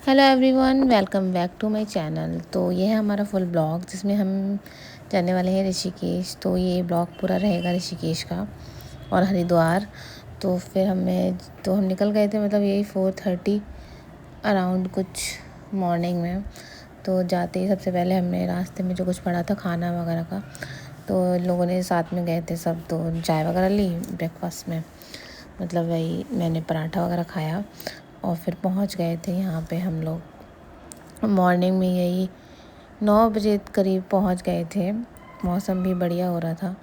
Hello everyone, welcome back to my channel. तो ये है हमारा फुल ब्लॉग जिसमें हम जाने वाले हैं ऋषिकेश। तो ये ब्लॉग पूरा रहेगा ऋषिकेश का और हरिद्वार। तो फिर हम निकल गए थे, मतलब यही 4:30 अराउंड कुछ मॉर्निंग में। तो जाते ही सबसे पहले हमने रास्ते में जो कुछ पड़ा था खाना वगैरह का, तो लोगों ने साथ में गए थे सब, तो चाय वगैरह ली ब्रेकफास्ट में। मतलब वही मैंने पराठा वगैरह खाया और फिर पहुंच गए थे यहाँ पे हम लोग मॉर्निंग में, यही 9 बजे करीब पहुंच गए थे। मौसम भी बढ़िया हो रहा था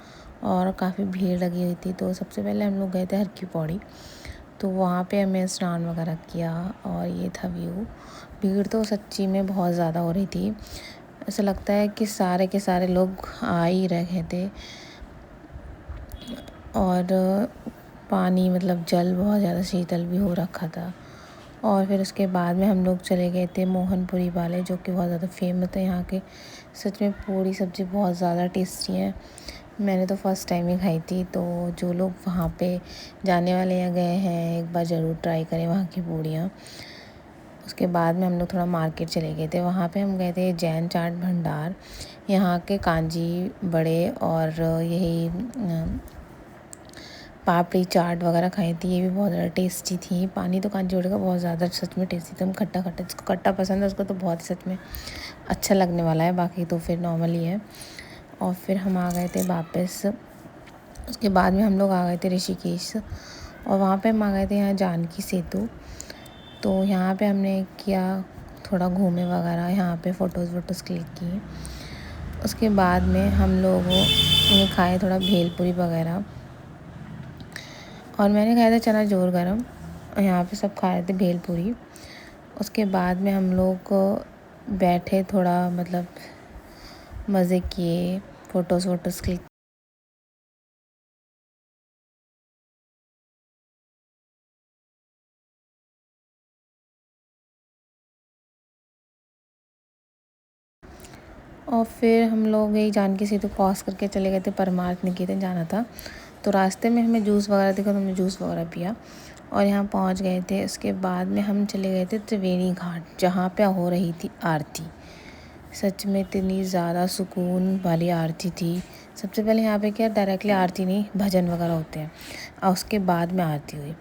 और काफ़ी भीड़ लगी हुई थी। तो सबसे पहले हम लोग गए थे हर की पौड़ी, तो वहाँ पे हमें स्नान वगैरह किया और ये था व्यू। भीड़ तो सच्ची में बहुत ज़्यादा हो रही थी, ऐसा लगता है कि सारे के सारे लोग आ ही रहे थे। और पानी मतलब जल बहुत ज़्यादा शीतल भी हो रखा था। और फिर उसके बाद में हम लोग चले गए थे मोहनपुरी वाले, जो कि बहुत ज़्यादा फेमस है यहाँ के। सच में पूरी सब्ज़ी बहुत ज़्यादा टेस्टी है। मैंने तो फर्स्ट टाइम ही खाई थी, तो जो लोग वहाँ पे जाने वाले या गए हैं एक बार ज़रूर ट्राई करें वहाँ की पूड़ियाँ। उसके बाद में हम लोग थोड़ा मार्केट चले गए थे। वहाँ पे हम गए थे जैन चाट भंडार, यहाँ के कांजी बड़े और यही पापड़ी चाट वगैरह खाई थी। ये भी बहुत ज़्यादा टेस्टी थी। पानी तो कांजी बड़े का बहुत ज़्यादा सच में टेस्टी था, खट्टा खट्टा। जिसको खट्टा पसंद है उसको तो बहुत ही सच में अच्छा लगने वाला है, बाकी तो फिर नॉर्मल ही है। और फिर हम आ गए थे वापस। उसके बाद में हम लोग आ गए थे ऋषिकेश और वहाँ पे हम आ गए थे यहाँ जानकी सेतु। तो यहाँ पे हमने किया, थोड़ा घूमे वगैरह, यहाँ पे फ़ोटोज़ क्लिक की। उसके बाद में हम लोगों ने खाए थोड़ा भेलपुरी वगैरह, और मैंने खाया था चना जोर गरम, और यहाँ पे सब खा रहे थे भेलपुरी। उसके बाद में हम लोग बैठे, थोड़ा मतलब मज़े किए, फ़ोटोज़ क्लिक। और फिर हम लोग यही जानकी सेतु क्रॉस करके चले गए थे, परमार्थ निकेतन जाना था। तो रास्ते में हमें जूस वगैरह दिखा, तो हमने जूस वगैरह पिया और यहाँ पहुँच गए थे। उसके बाद में हम चले गए थे त्रिवेणी घाट, जहाँ पे हो रही थी आरती। सच में इतनी ज़्यादा सुकून वाली आरती थी। सबसे पहले यहाँ पे क्या, डायरेक्टली आरती नहीं, भजन वगैरह होते हैं और उसके बाद में आरती हुई।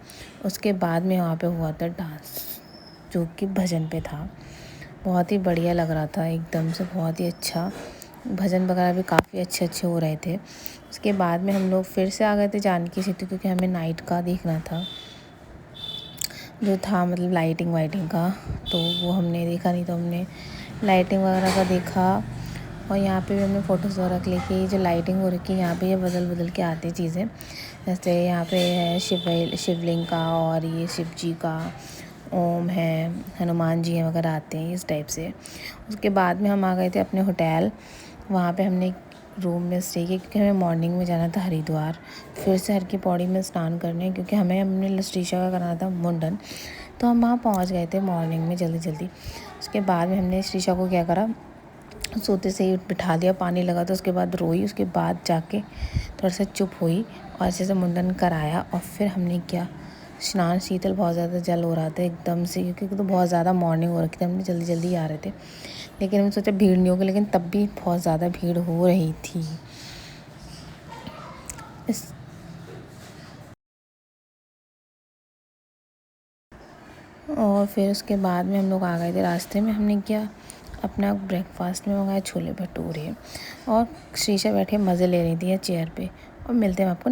उसके बाद में वहाँ पे हुआ था डांस, जो कि भजन पे था। बहुत ही बढ़िया लग रहा था एकदम से, बहुत ही अच्छा। भजन वगैरह भी काफ़ी अच्छे अच्छे हो रहे थे। उसके बाद में हम लोग फिर से आ गए थे जानकी सेतु, क्योंकि हमें नाइट का देखना था जो था, मतलब लाइटिंग वाइटिंग का। तो वो हमने देखा नहीं, तो हमने लाइटिंग वगैरह का देखा। और यहाँ पे भी हमने फ़ोटोज़ वगैरह क्लिक की। जो लाइटिंग हो रखी है यहाँ पे, ये बदल बदल के आती चीज़ें। जैसे यहाँ पे है शिवलिंग का, और ये शिव जी का ओम है, हनुमान जी हैं वगैरह आते हैं इस टाइप से। उसके बाद में हम आ गए थे अपने होटल। वहाँ पे हमने रूम में स्टे किया, क्योंकि हमें मॉर्निंग में जाना था हरिद्वार, फिर से हर की पौड़ी में स्नान करने, क्योंकि हमें हमने लस्टीशा का कराना था मुंडन। तो हम वहाँ पहुँच गए थे मॉर्निंग में जल्दी जल्दी। उसके बाद में हमने शीशा को क्या करा, सोते से ही बिठा दिया, पानी लगा तो उसके बाद रोई। उसके बाद जाके थोड़ा सा चुप हुई और अच्छे से मुंडन कराया। और फिर हमने क्या, स्नान, शीतल बहुत ज़्यादा जल हो रहा था एकदम से, क्योंकि तो बहुत ज़्यादा मॉर्निंग हो रखी थी, हमने जल्दी जल्दी आ रहे थे। लेकिन हमने सोचा भीड़ नहीं होगी, लेकिन तब भी बहुत ज़्यादा भीड़ हो रही थी। इस और फिर उसके बाद में हम लोग आ गए थे। रास्ते में हमने क्या, अपना ब्रेकफास्ट में मंगाया छोले भटूरे, और शीशा बैठे मज़े ले रही थी चेयर पे। और मिलते हैं आपको।